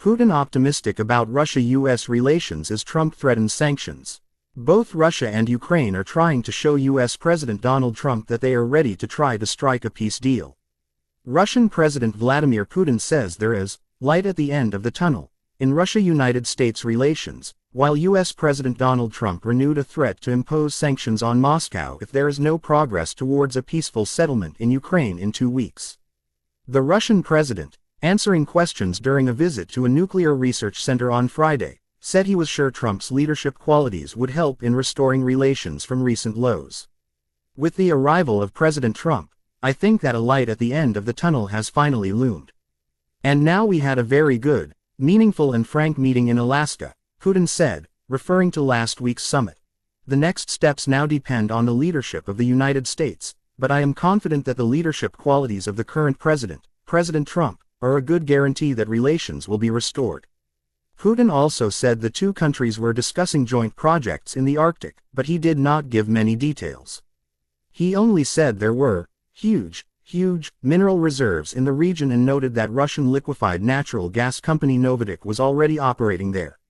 Putin optimistic about Russia-US relations as Trump threatens sanctions. Both Russia and Ukraine are trying to show US President Donald Trump that they are ready to try to strike a peace deal. Russian President Vladimir Putin says there is light at the end of the tunnel in Russia-United States relations, while US President Donald Trump renewed a threat to impose sanctions on Moscow if there is no progress towards a peaceful settlement in Ukraine in 2 weeks. The Russian president, answering questions during a visit to a nuclear research center on Friday, said he was sure Trump's leadership qualities would help in restoring relations from recent lows. With the arrival of President Trump, I think that a light at the end of the tunnel has finally loomed. And now we had a very good, meaningful and frank meeting in Alaska, Putin said, referring to last week's summit. The next steps now depend on the leadership of the United States, but I am confident that the leadership qualities of the current president, President Trump, are a good guarantee that relations will be restored. Putin also said the two countries were discussing joint projects in the Arctic, but he did not give many details. He only said there were huge mineral reserves in the region and noted that Russian liquefied natural gas company Novatek was already operating there.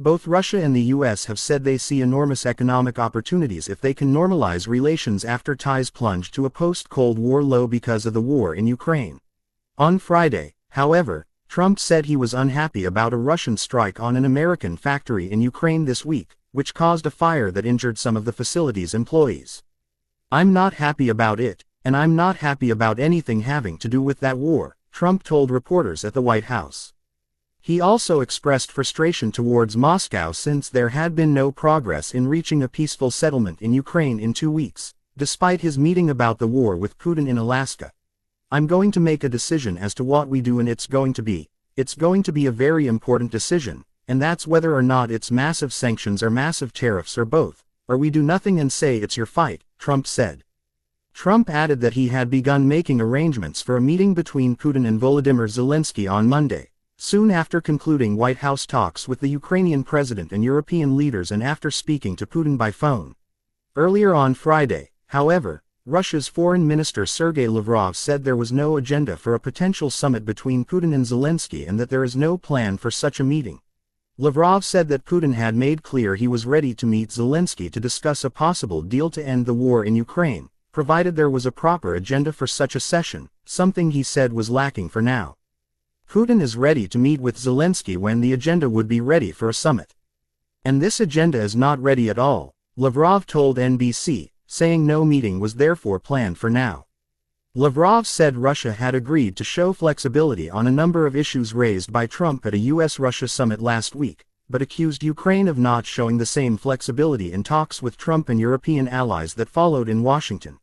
Both Russia and the US have said they see enormous economic opportunities if they can normalize relations after ties plunged to a post-Cold War low because of the war in Ukraine. On Friday, however, Trump said he was unhappy about a Russian strike on an American factory in Ukraine this week, which caused a fire that injured some of the facility's employees. "I'm not happy about it, and I'm not happy about anything having to do with that war," Trump told reporters at the White House. He also expressed frustration towards Moscow since there had been no progress in reaching a peaceful settlement in Ukraine in 2 weeks, despite his meeting about the war with Putin in Alaska. "I'm going to make a decision as to what we do, and it's going to be a very important decision, and that's whether or not it's massive sanctions or massive tariffs or both, or we do nothing and say it's your fight," Trump said. Trump added that he had begun making arrangements for a meeting between Putin and Volodymyr Zelensky on Monday, soon after concluding White House talks with the Ukrainian president and European leaders and after speaking to Putin by phone. Earlier on Friday, however, Russia's Foreign Minister Sergei Lavrov said there was no agenda for a potential summit between Putin and Zelensky and that there is no plan for such a meeting. Lavrov said that Putin had made clear he was ready to meet Zelensky to discuss a possible deal to end the war in Ukraine, provided there was a proper agenda for such a session, something he said was lacking for now. Putin is ready to meet with Zelensky when the agenda would be ready for a summit. And this agenda is not ready at all, Lavrov told NBC, saying no meeting was therefore planned for now. Lavrov said Russia had agreed to show flexibility on a number of issues raised by Trump at a US-Russia summit last week, but accused Ukraine of not showing the same flexibility in talks with Trump and European allies that followed in Washington.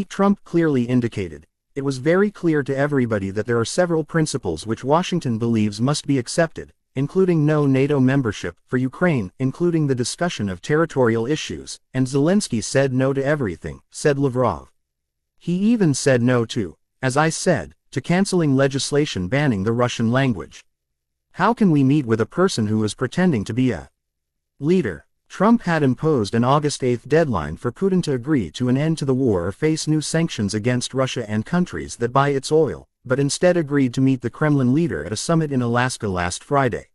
Trump clearly indicated, "It was very clear to everybody that there are several principles which Washington believes must be accepted, including no NATO membership for Ukraine, including the discussion of territorial issues, and Zelensky said no to everything," said Lavrov. He even said no to, as I said, to canceling legislation banning the Russian language. "How can we meet with a person who is pretending to be a leader?" Trump had imposed an August 8 deadline for Putin to agree to an end to the war or face new sanctions against Russia and countries that buy its oil, but instead agreed to meet the Kremlin leader at a summit in Alaska last Friday.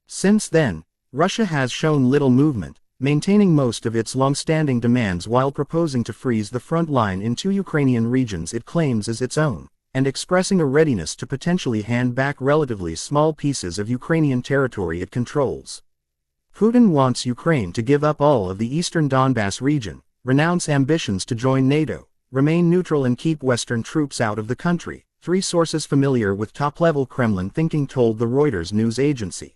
Since then, Russia has shown little movement, maintaining most of its long-standing demands while proposing to freeze the front line in 2 Ukrainian regions it claims as its own, and expressing a readiness to potentially hand back relatively small pieces of Ukrainian territory it controls. Putin wants Ukraine to give up all of the eastern Donbas region, renounce ambitions to join NATO, remain neutral and keep Western troops out of the country, 3 sources familiar with top-level Kremlin thinking told the Reuters news agency.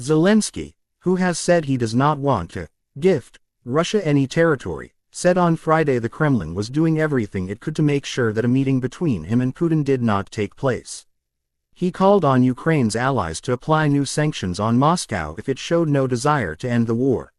Zelensky, who has said he does not want to gift Russia any territory, said on Friday the Kremlin was doing everything it could to make sure that a meeting between him and Putin did not take place. He called on Ukraine's allies to apply new sanctions on Moscow if it showed no desire to end the war.